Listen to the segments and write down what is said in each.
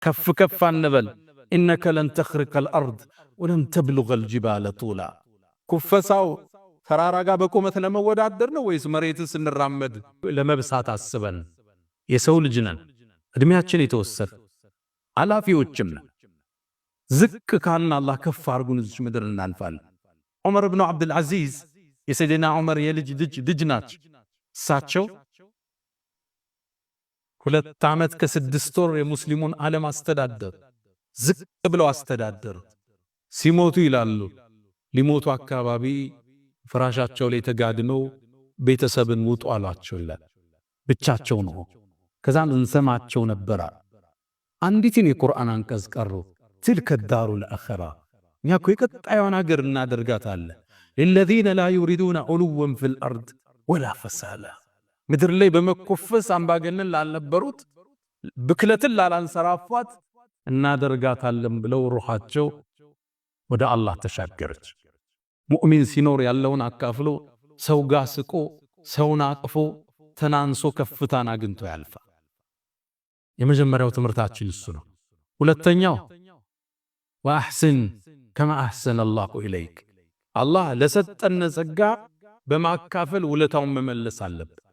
ከፍ ከፍ አንበል إنك لن تخرق الأرض ولن تبلغ الجبال طولا ኩፈሳው ተራራ ጋር በቁመት ለመወዳደር ነው ወይስ መሬትን ስንራመድ ለመብሳት አስበን? የሰው ልጅ ነን፣ እድሜያችን የተወሰነ አላፊዎችም ነን። ዝቅ ካልን አላህ ከፍ አድርጉን እዚህ ምድር እናልፋለን። ዑመር ኢብኑ አብዱል አዚዝ የሰይድና ዑመር የልጅ ልጅ ናቸው። እሳቸው 2 ዓመት ከ6 ወር የሙስሊሙን ዓለም አስተዳደሩ። ዝቅ ብለው አስተዳደሩ። ሲሞቱ ይላሉ ሊሞቱ አካባቢ ፍራሻቸው ላይ ተጋድመው ቤተሰብን ውጡ አሏቸው ይላል። ብቻቸው ነው። ከዛም እንሰማቸው ነበር። አንዲትን የቁርአን አንቀጽ ቀሩ። تلك الدار الآخرة እኛ እኮ የቀጣዩን ሀገር እናደርጋታለን للذين لا يريدون علوا في الأرض ولا فسادا ምድር ላይ በመኮፈስ አምባገነን ላልነበሩት ብክለትን ላላንሰራፋት እናደርጋታለን ብለው ሩሃቸው ወደ አላህ ተሻገረች። ሙእሚን ሲኖር ያለውን አካፍሎ ሰው ጋር ስቆ ሰውን አቅፎ ተናንሶ ከፍታን አግኝቶ ያልፋል። የመጀመሪያው ትምህርታችን እሱ ነው። ሁለተኛው ወአሕስን ከማ አሕሰነ አላሁ ኢለይክ አላህ ለሰጠን ጸጋ በማካፈል ውለታውን መመለስ አለብን።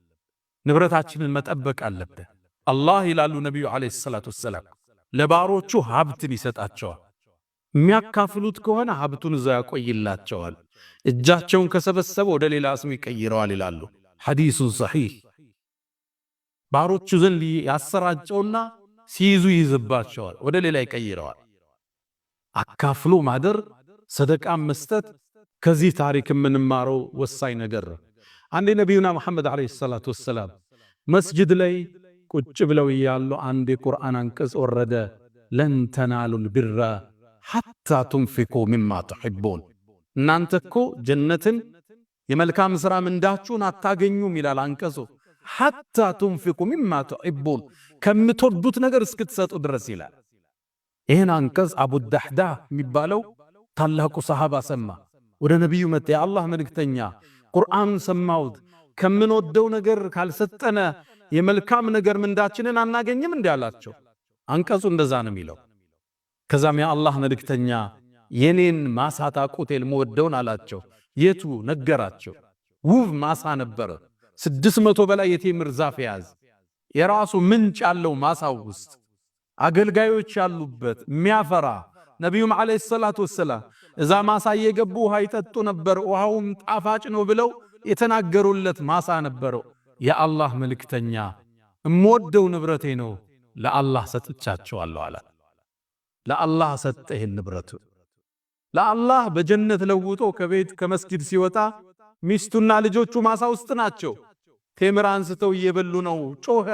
ንብረታችንን መጠበቅ አለብን። አላህ ይላሉ ነብዩ አለይሂ ሰላቱ ወሰላም ለባሮቹ ሀብትን ይሰጣቸዋል። የሚያካፍሉት ከሆነ ሀብቱን እዛ ያቆይላቸዋል። እጃቸውን ከሰበሰበ ወደ ሌላ ስም ይቀይረዋል ይላሉ። ሐዲሱን ሰሒህ። ባሮቹ ዘንድ ያሰራጨውና ሲይዙ ይዝባቸዋል፣ ወደ ሌላ ይቀይረዋል። አካፍሎ ማደር፣ ሰደቃ መስጠት ከዚህ ታሪክ የምንማረው ወሳኝ ነገር። አንድ ነብዩና መሐመድ አለይሂ ሰላቱ ወሰላም መስጂድ ላይ ቁጭ ብለው ያሉ አንድ የቁርአን አንቀጽ ወረደ። ለን ተናሉል ቢራ ሐታ ቱንፊቁ ሚማ ትሕቡን እናንተ እኮ ጀነትን የመልካም ሥራ ምንዳችሁን አታገኙም ይላል አንቀጹ። ሐታ ቱንፊቁ ሚማ ትሕቡን ከምትወዱት ነገር እስክትሰጡ ድረስ ይላል። ይህን አንቀጽ አቡ ዳህዳ የሚባለው ታላቁ ሰሃባ ሰማ። ወደ ነቢዩ መጣ። የአላህ መልእክተኛ ቁርአኑን ሰማሁት፣ ከምንወደው ነገር ካልሰጠነ የመልካም ነገር ምንዳችንን አናገኝም እንዲህ አላቸው። አንቀጹ እንደዛ ነው የሚለው። ከዛም የአላህ መልእክተኛ የኔን ማሳ ታውቁት የምወደውን አላቸው። የቱ ነገራቸው። ውብ ማሳ ነበረ። 600 በላይ የቴምር ዛፍ ያዝ፣ የራሱ ምንጭ ያለው ማሳው ውስጥ አገልጋዮች ያሉበት የሚያፈራ። ነቢዩም አለይሂ ሰላቱ ወሰላም እዛ ማሳ እየገቡ ውሃ ይጠጡ ነበር። ውሃውም ጣፋጭ ነው ብለው የተናገሩለት ማሳ ነበረው። የአላህ መልእክተኛ እምወደው ንብረቴ ነው ለአላህ ሰጥቻቸዋለሁ አለ። ለአላህ ሰጠ ይሄን ንብረቱ ለአላህ በጀነት ለውጦ ከቤት ከመስጊድ ሲወጣ ሚስቱና ልጆቹ ማሳ ውስጥ ናቸው። ቴምር አንስተው እየበሉ ነው። ጮኸ።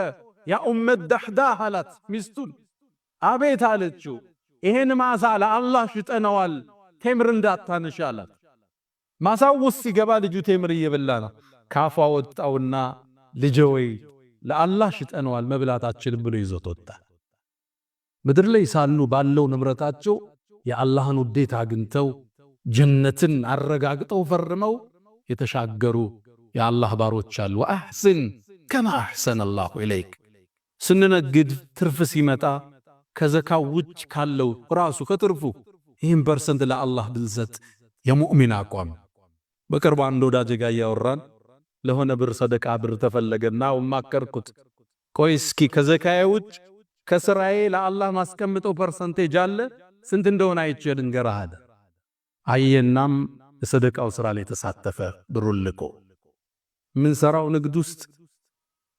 ያ ኡመት ዳህዳህ አላት ሚስቱን። አቤት አለችው። ይሄን ማሳ ለአላህ ሽጠነዋል፣ ቴምር እንዳታነሽ አላት። ማሳው ውስጥ ሲገባ ልጁ ቴምር እየበላ ነው። ካፏ ወጣውና ልጄ ወይ ለአላህ ሽጠነዋል መብላታችንን ብሎ ይዞት ወጣ። ምድር ላይ ሳሉ ባለው ንብረታቸው የአላህን ውዴታ አግኝተው ጀነትን አረጋግጠው ፈርመው የተሻገሩ የአላህ ባሮች አሉ። ወአሕስን ከማ አሕሰነ አላሁ ኢለይክ ስንነግድ ትርፍ ሲመጣ ከዘካው ውጭ ካለው ራሱ ከትርፉ ይህን ፐርሰንት ለአላህ ብንሰጥ የሙእሚን አቋም። በቅርቡ አንድ ወዳጄ ጋር እያወራን ለሆነ ብር ሰደቃ ብር ተፈለገና ወማከርኩት። ቆይ እስኪ ከዘካዬ ውጭ ከስራዬ ለአላህ ማስቀምጠው ፐርሰንቴጅ አለ ስንት እንደሆነ አይቼ ልንገርህ አለ። አየናም የሰደቃው ስራ ላይ ተሳተፈ። ብሩን ልኮ ምን ሰራው ንግድ ውስጥ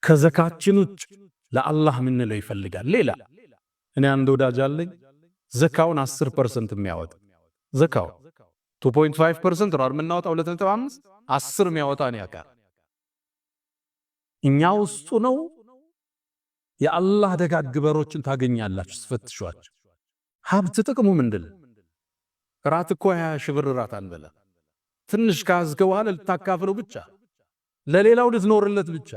ከዘካችን ውጭ ለአላህ ምንለው ይፈልጋል። ሌላ እኔ አንድ ወዳጅ አለኝ ዘካውን 10% የሚያወጣ ዘካው 2.5% ነው የምናወጣው 2.5 10 የሚያወጣ ነው ያቃ እኛ ውስጡ ነው። የአላህ ደጋግ በሮችን ታገኛላችሁ ስፈትሿቸው። ሀብት ጥቅሙ ምንድነው? ራት እኮ 20 ሺህ ብር ራት አንበላ። ትንሽ ካዝከው በኋላ ልታካፍለው ብቻ ለሌላው ልትኖርለት ብቻ